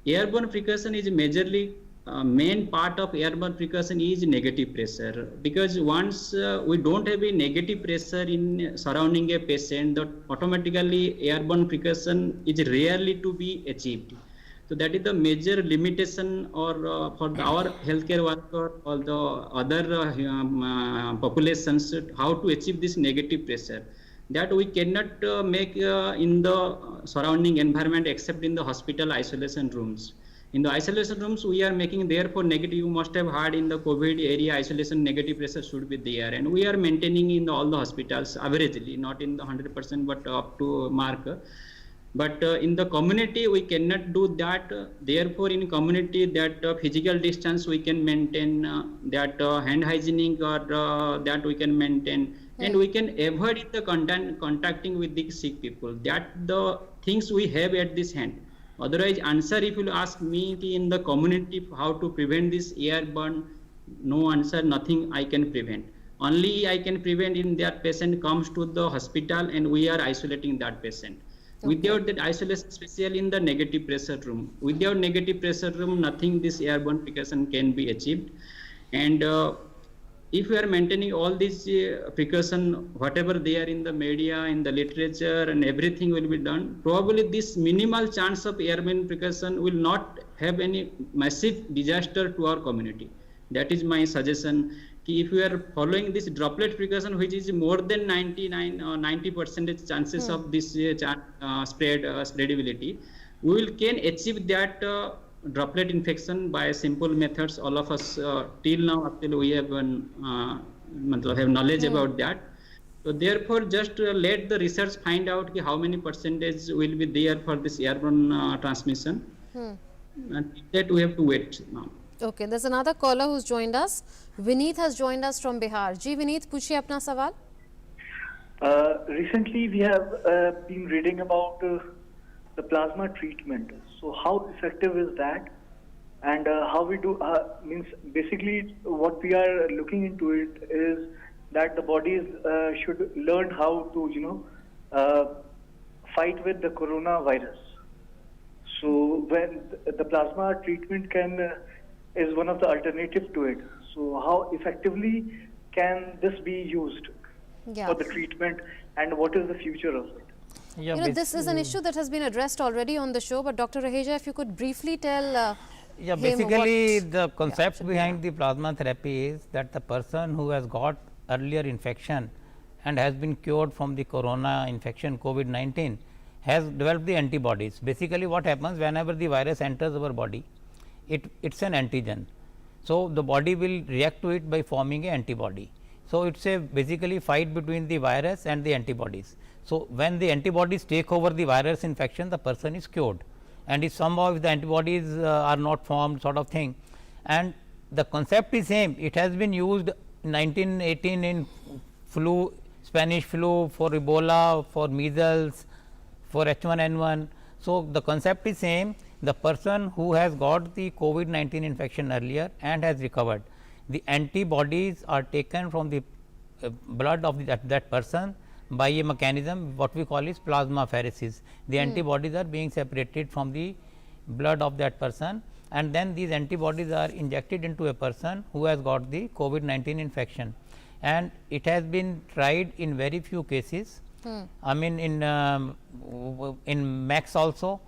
Airborne precaution is majorly main part of airborne precaution is negative pressure, because once we don't have a negative pressure in surrounding a patient, that automatically airborne precaution is rarely to be achieved. So that is the major limitation, or for our healthcare worker or the other populations, how to achieve this negative pressure. That we cannot make in the surrounding environment except in the hospital isolation rooms. In the isolation rooms, we are making therefore negative. You must have heard in the COVID area, isolation negative pressure should be there, and we are maintaining in all the hospitals averagely, not in the 100%, but up to mark. But in the community, we cannot do that. Therefore, in community, that physical distance we can maintain, that hand hygienic or that we can maintain, and we can avoid the contacting with the sick people. That the things we have at this hand. Otherwise, answer if you ask me in the community how to prevent this airborne, no answer, nothing I can prevent. Only I can prevent in that patient comes to the hospital and we are isolating that patient. Okay. Without that isolation, especially in the negative pressure room, without negative pressure room, nothing this airborne precaution can be achieved. And if we are maintaining all these precaution, whatever they are in the media, in the literature, and everything will be done, probably this minimal chance of airborne precaution will not have any massive disaster to our community. That is my suggestion. If we are following this droplet precaution, which is more than 99 or 90% chances of this spreadability, we will can achieve that droplet infection by simple methods. All of us till now actually we have have knowledge about that. So therefore, just let the research find out how many percentage will be there for this airborne transmission. And that we have to wait now. Okay, there's another caller who's joined us. Vineet has joined us from Bihar. Ji Vineet, पूछिए अपना सवाल. Recently, we have been reading about the plasma treatment. So, how effective is that? And how we do means basically what we are looking into it is that the bodies should learn how to fight with the coronavirus. So, when the plasma treatment is one of the alternatives to it. So how effectively can this be used for the treatment, and what is the future of it? Yeah, this is an issue that has been addressed already on the show, but Dr. Raheja, if you could briefly tell basically the concept behind the plasma therapy is that the person who has got earlier infection and has been cured from the corona infection COVID-19 has developed the antibodies. Basically what happens whenever the virus enters our body, it's an antigen. So the body will react to it by forming an antibody. So it's a basically fight between the virus and the antibodies. So when the antibodies take over the virus infection, the person is cured, and if somehow if the antibodies are not formed, sort of thing. And the concept is same. It has been used in 1918 in flu, Spanish flu, for Ebola, for measles, for H1N1. So the concept is same. The person who has got the COVID-19 infection earlier and has recovered, the antibodies are taken from the blood of that person by a mechanism what we call is plasmapheresis. The antibodies are being separated from the blood of that person, and then these antibodies are injected into a person who has got the COVID-19 infection. And it has been tried in very few cases. I mean in Max also.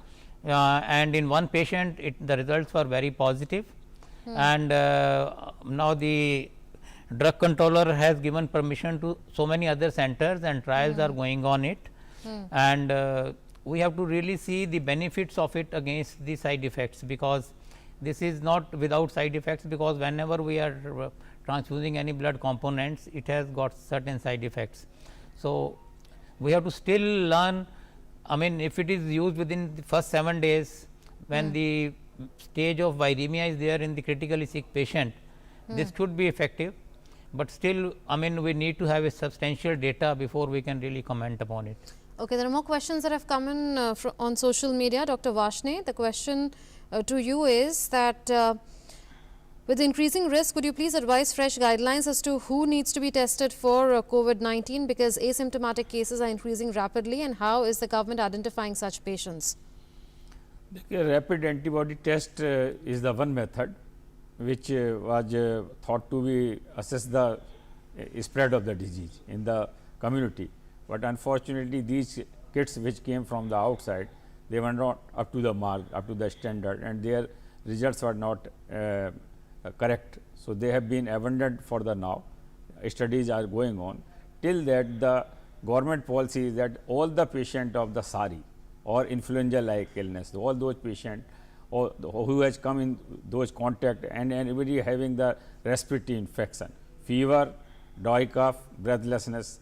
And in one patient the results were very positive, and now the drug controller has given permission to so many other centers, and trials are going on it, and we have to really see the benefits of it against the side effects, because this is not without side effects, because whenever we are transfusing any blood components, it has got certain side effects. So we have to still learn. I mean, if it is used within the first 7 days, when the stage of viremia is there in the critically sick patient, this could be effective, but still, I mean, we need to have a substantial data before we can really comment upon it. Okay, there are more questions that have come in on social media. Dr. Varshney, the question to you is that with increasing risk, would you please advise fresh guidelines as to who needs to be tested for COVID-19, because asymptomatic cases are increasing rapidly, and how is the government identifying such patients? The rapid antibody test is the one method which was thought to be assess the spread of the disease in the community, but unfortunately these kits which came from the outside, they were not up to the mark, up to the standard, and their results were not correct. So they have been abandoned for the now. Studies are going on. Till that, the government policy is that all the patient of the SARI or influenza like illness, all those patients or who has come in those contact, and anybody having the respiratory infection, fever, dry cough, breathlessness,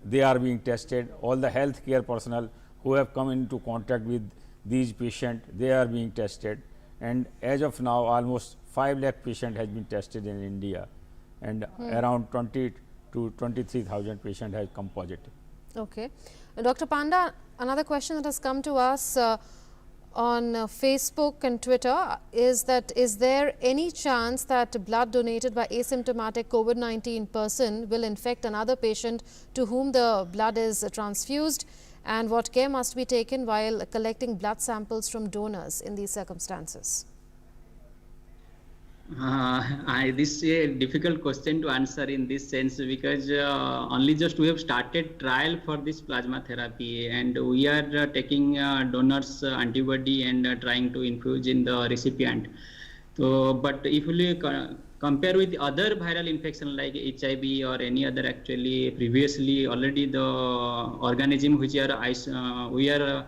they are being tested. All the healthcare personnel who have come into contact with these patients, they are being tested. And as of now, almost 5 lakh patients has been tested in India, and around 20 to 23,000 patients have come positive. Okay. Dr. Panda, another question that has come to us on Facebook and Twitter is that, is there any chance that blood donated by asymptomatic COVID-19 person will infect another patient to whom the blood is transfused, and what care must be taken while collecting blood samples from donors in these circumstances? This is a difficult question to answer in this sense, because only just we have started trial for this plasma therapy, and we are taking donors antibody and trying to infuse in the recipient. So, but if we compare with other viral infection like HIV or any other, actually previously already the organism which we are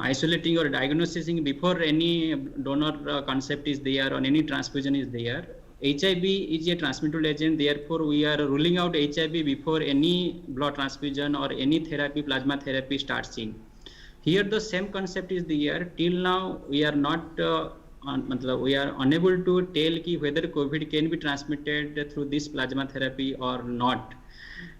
isolating or diagnosing before any donor concept is there or any transfusion is there. HIV is a transmitted agent, therefore we are ruling out HIV before any blood transfusion or any therapy, plasma therapy starts in. Here the same concept is there. Till now we are not we are unable to tell whether COVID can be transmitted through this plasma therapy or not.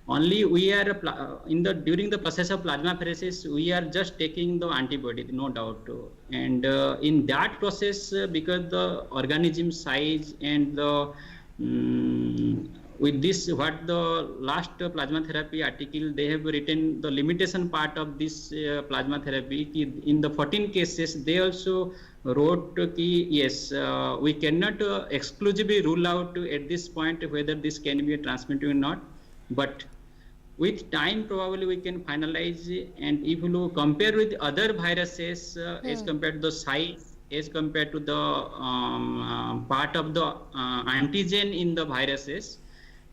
Only we are during the process of plasmapheresis, we are just taking the antibody, no doubt. And in that process, because the organism size and the with this, what the last plasma therapy article, they have written the limitation part of this plasma therapy. In the 14 cases, they also wrote yes, we cannot exclusively rule out at this point whether this can be a transmitted or not. But with time, probably we can finalize. And if you compare with other viruses, as compared to the size, as compared to the part of the antigen in the viruses,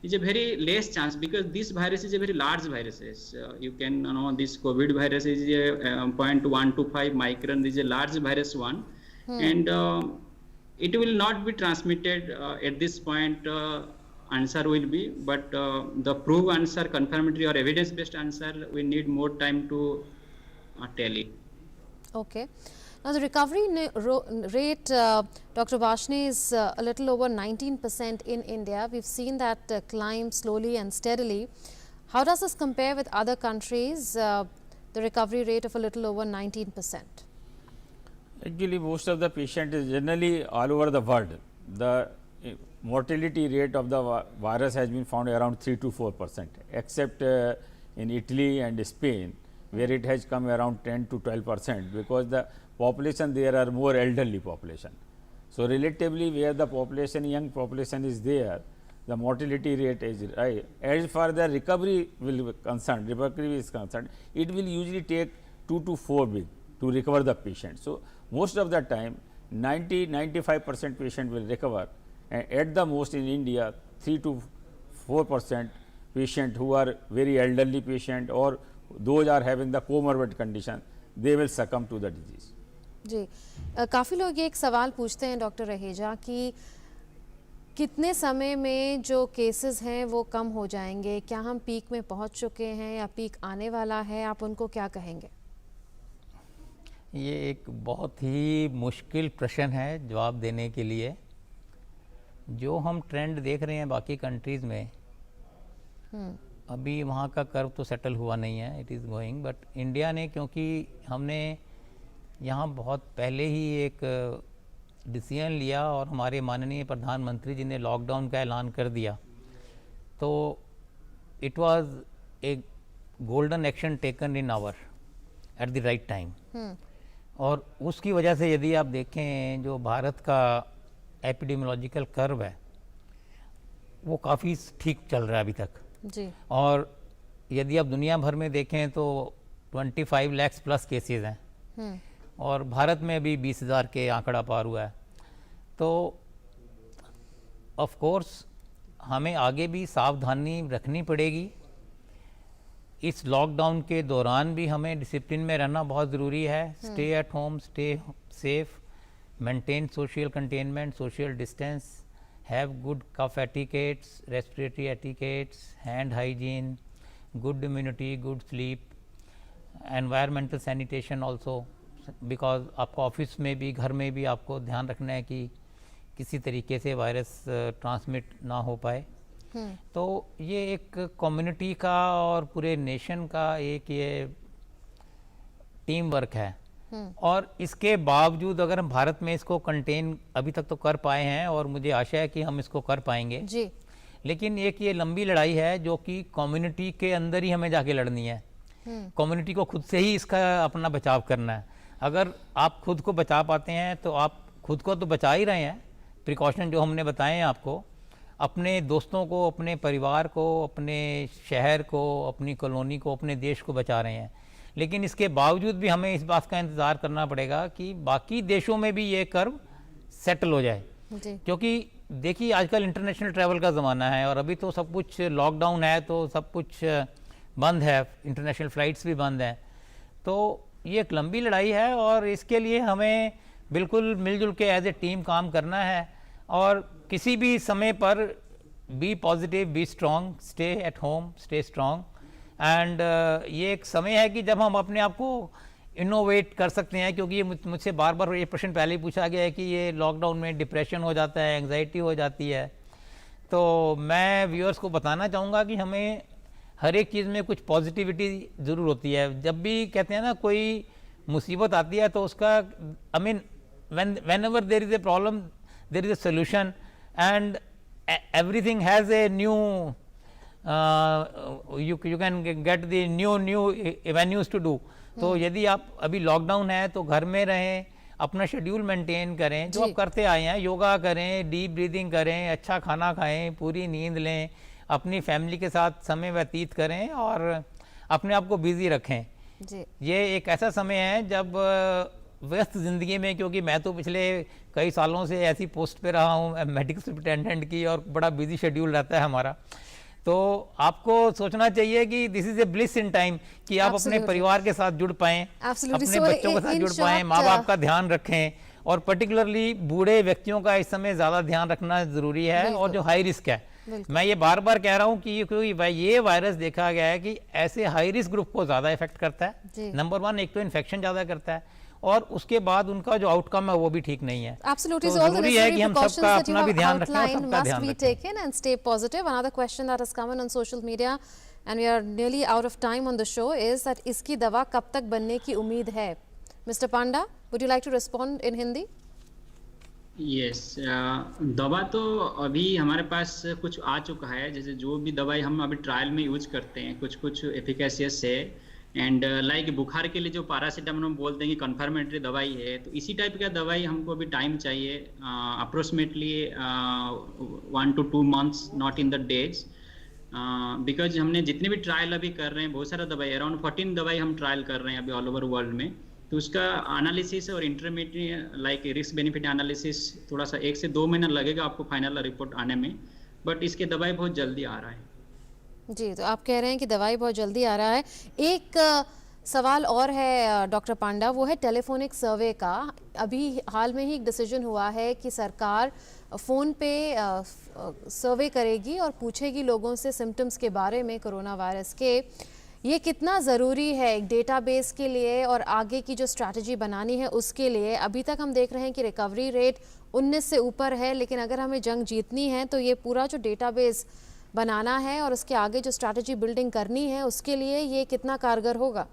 is a very less chance, because this virus is a very large virus. You can know this COVID virus is a 0.125 micron, is a large virus one, and it will not be transmitted at this point. Answer will be, but the proof answer, confirmatory or evidence-based answer, we need more time to tell it. Okay. Now the recovery rate, Dr. Varshney, is a little over 19% in India. We've seen that climb slowly and steadily. How does this compare with other countries, the recovery rate of a little over 19%? Actually, most of the patients is generally all over the world. The mortality rate of the virus has been found around 3 to 4%, except in Italy and Spain, where it has come around 10 to 12%, because the population there are more elderly population. So, relatively where the population, young population is there, the mortality rate is high. As far the recovery will concerned, it will usually take 2 to 4 weeks to recover the patient. So, most of the time 90-95% patient will recover, and at the most in India 3 to 4% patient who are very elderly patient or those are having the comorbid condition, they will succumb to the disease. जी, काफ़ी लोग ये एक सवाल पूछते हैं doctor Raheja कि कितने समय में जो केसेस हैं वो कम हो जाएंगे, क्या हम पीक में पहुंच चुके हैं या पीक आने वाला है, आप उनको क्या कहेंगे? ये एक बहुत ही मुश्किल प्रश्न है जवाब देने के लिए। जो हम ट्रेंड देख रहे हैं बाकी कंट्रीज़ में, अभी वहाँ का कर्व तो सेटल हुआ नहीं है, it is going, but India ने, क्योंकि हमने यहाँ बहुत पहले ही एक डिसीजन लिया और हमारे माननीय प्रधानमंत्री जी ने लॉकडाउन का ऐलान कर दिया, तो it was a golden action taken in hour at the right time. और उसकी वजह से यदि आप देखें जो भारत का एपिडेमियोलॉजिकल कर्व है वो काफ़ी ठीक चल रहा है अभी तक जी। और यदि आप दुनिया भर में देखें तो 25 लाख प्लस केसेस हैं और भारत में भी 20,000 के आंकड़ा पार हुआ है। तो ऑफ कोर्स हमें आगे भी सावधानी रखनी पड़ेगी। इस लॉकडाउन के दौरान भी हमें डिसिप्लिन में रहना बहुत ज़रूरी है। Stay at home, stay safe, maintain social containment, social distance, have good cough etiquettes, respiratory etiquettes, hand hygiene, good immunity, good sleep, environmental sanitation also, because आपको ऑफिस में भी घर में भी आपको ध्यान रखना है कि किसी तरीके से वायरस ट्रांसमिट ना हो पाए। तो ये एक कम्युनिटी का और पूरे नेशन का एक ये टीम वर्क है। और इसके बावजूद अगर हम भारत में इसको कंटेन अभी तक तो कर पाए हैं और मुझे आशा है कि हम इसको कर पाएंगे जी। लेकिन एक ये लंबी लड़ाई है जो कि कम्युनिटी के अंदर ही हमें जाके लड़नी है। कम्युनिटी को खुद से ही इसका अपना बचाव करना है। अगर आप खुद को बचा पाते हैं तो आप खुद को तो बचा ही रहे हैं, प्रिकॉशन जो हमने बताए हैं आपको, अपने दोस्तों को, अपने परिवार को, अपने शहर को, अपनी कॉलोनी को, अपने देश को बचा रहे हैं। लेकिन इसके बावजूद भी हमें इस बात का इंतज़ार करना पड़ेगा कि बाकी देशों में भी ये कर्व सेटल हो जाए, क्योंकि देखिए आजकल इंटरनेशनल ट्रैवल का ज़माना है और अभी तो सब कुछ लॉकडाउन है, तो सब कुछ बंद है, इंटरनेशनल फ़्लाइट्स भी बंद हैं। तो ये एक लंबी लड़ाई है और इसके लिए हमें बिल्कुल मिलजुल के एज ए टीम काम करना है और किसी भी समय पर be positive, be strong, stay at home, stay strong. And ये एक समय है कि जब हम अपने आप को इनोवेट कर सकते हैं, क्योंकि ये मुझसे बार बार ये प्रश्न पहले ही पूछा गया है कि ये लॉकडाउन में डिप्रेशन हो जाता है, एंग्जाइटी हो जाती है। तो मैं व्यूअर्स को बताना चाहूँगा कि हमें हर एक चीज़ में कुछ पॉजिटिविटी ज़रूर होती है। जब भी कहते हैं ना कोई मुसीबत आती है तो उसका I mean whenever there is a problem there is a solution and everything has a new you can get the new avenues to do। तो यदि आप अभी लॉकडाउन है तो घर में रहें, अपना शेड्यूल मेंटेन करें जो आप करते आए हैं, योगा करें, डीप ब्रीदिंग करें, अच्छा खाना खाएं, पूरी नींद लें, अपनी फैमिली के साथ समय व्यतीत करें और अपने आप को बिजी रखें जी। ये एक ऐसा समय है जब व्यस्त ज़िंदगी में, क्योंकि मैं तो पिछले कई सालों से ऐसी पोस्ट पे रहा हूँ मेडिकल सुपरिटेंडेंट की, और बड़ा बिजी शेड्यूल रहता है हमारा। तो आपको सोचना चाहिए कि this is a bliss in time कि आप अपने परिवार के साथ जुड़ पाएं, अपने बच्चों के साथ जुड़ पाएं, माँ बाप का ध्यान रखें और पर्टिकुलरली बूढ़े व्यक्तियों का इस समय ज़्यादा ध्यान रखना ज़रूरी है और जो हाई रिस्क है। मैं ये बार बार कह रहा हूँ कि क्योंकि ये वायरस देखा गया है कि ऐसे हाई रिस्क ग्रुप को ज़्यादा इफेक्ट करता है। नंबर 1, एक तो इन्फेक्शन ज़्यादा करता है और उसके बाद उनका जो आउटकम है वो भी ठीक नहीं है। Absolutely, तो जरूरी है कि हम सबका अपना भी ध्यान रखें और सबका ध्यान must be taken and stay positive. Another question that has come in on social media and we are nearly out of time on the show is that इसकी दवा कब तक बनने की उम्मीद है? Mr. Panda, would you like to respond in Hindi? Yes, दवा तो अभी हमारे पास कुछ आ चुका है, जैसे जो भी दवाई हम अभी ट्रायल में यूज करते हैं कुछ एफिकेशियस है एंड लाइक बुखार के लिए जो पैरासीटामोल हम बोलते हैं कि कन्फर्मेटरी दवाई है, तो इसी टाइप का दवाई हमको अभी टाइम चाहिए, approximately 1 to 2 months, not in the days, because हमने जितने भी ट्रायल अभी कर रहे हैं बहुत सारा दवाई, अराउंड 14 दवाई हम ट्रायल कर रहे हैं अभी ऑल ओवर वर्ल्ड में। तो उसका एनालिसिस और intermediate like risk benefit analysis थोड़ा सा 1 से 2 महीना लगेगा आपको फाइनल रिपोर्ट आने में, बट इसके दवाई बहुत जल्दी आ रहा है जी। तो आप कह रहे हैं कि दवाई बहुत जल्दी आ रहा है। एक सवाल और है डॉक्टर पांडा, वो है टेलीफोनिक सर्वे का। अभी हाल में ही एक डिसीजन हुआ है कि सरकार फ़ोन पे सर्वे करेगी और पूछेगी लोगों से सिम्टम्स के बारे में कोरोना वायरस के। ये कितना ज़रूरी है एक डेटाबेस के लिए और आगे की जो स्ट्रैटेजी बनानी है उसके लिए? अभी तक हम देख रहे हैं कि रिकवरी रेट 19 से ऊपर है, लेकिन अगर हमें जंग जीतनी है तो ये पूरा जो डेटाबेस बनाना है और उसके आगे जो स्ट्रैटेजी बिल्डिंग करनी है उसके लिए ये कितना कारगर होगा?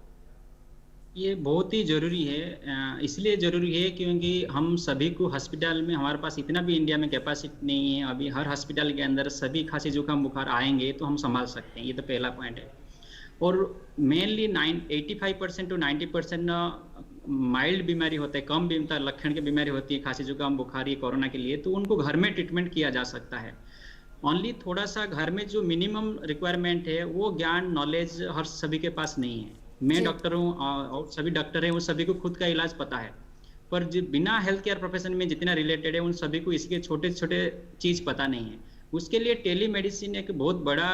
ये बहुत ही ज़रूरी है, इसलिए ज़रूरी है क्योंकि हम सभी को हॉस्पिटल में, हमारे पास इतना भी इंडिया में कैपेसिटी नहीं है अभी हर हॉस्पिटल के अंदर सभी खांसी जुकाम बुखार आएंगे तो हम संभाल सकते हैं, ये तो पहला पॉइंट है। और मेनली 85% to 90% माइल्ड बीमारी होता है, कम लक्षण की बीमारी होती है खांसी जुकाम बुखार ये कोरोना के लिए, तो उनको घर में ट्रीटमेंट किया जा सकता है। ओनली थोड़ा सा घर में जो मिनिमम रिक्वायरमेंट है वो ज्ञान नॉलेज हर सभी के पास नहीं है। मैं डॉक्टर हूँ और सभी डॉक्टर हैं, वो सभी को खुद का इलाज पता है, पर जो बिना हेल्थ केयर प्रोफेशन में जितना रिलेटेड है उन सभी को इसके छोटे छोटे चीज़ पता नहीं है। उसके लिए टेलीमेडिसिन एक बहुत बड़ा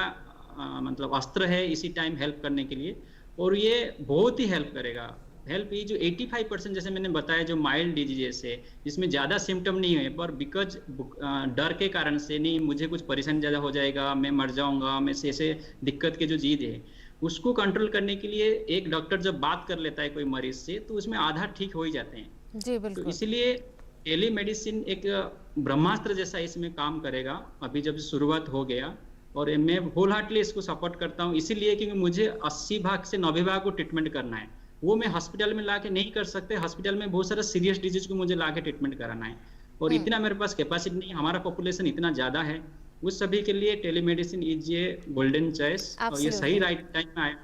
मतलब अस्त्र है इसी टाइम हेल्प करने के लिए, और ये बहुत ही हेल्प करेगा। हेल्प ये जो 85% जैसे मैंने बताया जो माइल्ड डिजीजेस है जिसमें ज़्यादा सिम्टम नहीं है पर बिकॉज डर के कारण से नहीं मुझे कुछ परेशानी ज़्यादा हो जाएगा, मैं मर जाऊंगा, मैं ऐसे दिक्कत के जो चीज़ है उसको कंट्रोल करने के लिए एक डॉक्टर जब बात कर लेता है कोई मरीज से तो उसमें आधा ठीक हो ही जाते हैं। जी बिल्कुल। तो इसलिए टेली मेडिसिन एक ब्रह्मास्त्र जैसा इसमें काम करेगा अभी जब शुरुआत हो गया, और मैं होल हार्टली इसको सपोर्ट करता हूँ इसीलिए क्योंकि मुझे 80 भाग से 90 भाग को ट्रीटमेंट करना है, वो मैं हॉस्पिटल में लाके नहीं कर सकते। हॉस्पिटल में बहुत सारा सीरियस डिजीज को मुझे लाके ट्रीटमेंट कराना है और इतना मेरे पास कैपेसिटी नहीं, हमारा पॉपुलेशन इतना ज्यादा है। उस सभी के लिए telemedicine is a golden choice और ये सही राइट टाइम में आया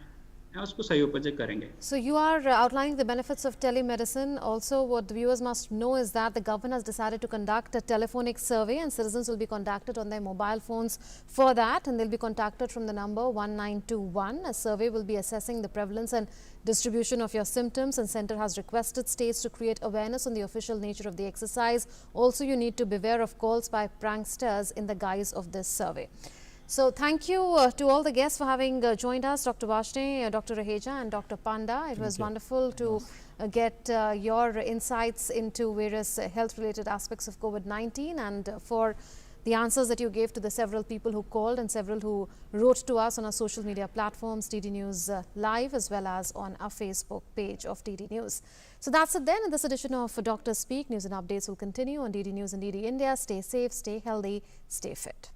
उसको सही उपयोग करेंगे। So you are outlining the benefits of telemedicine. Also, what the viewers must know is that the government has decided to conduct a telephonic survey and citizens will be contacted on their mobile phones for that, and they'll be contacted from the number 1921. A survey will be assessing the prevalence and distribution of your symptoms, and Centre has requested states to create awareness on the official nature of the exercise. Also, you need to beware of calls by pranksters in the guise of this survey. So thank you to all the guests for having joined us, Dr. Varshney, Dr. Raheja and Dr. Panda. It was wonderful to get your insights into various health-related aspects of COVID-19 and for the answers that you gave to the several people who called and several who wrote to us on our social media platforms, DD News Live, as well as on our Facebook page of DD News. So that's it then in this edition of Doctor Speak. News and updates will continue on DD News and DD India. Stay safe, stay healthy, stay fit.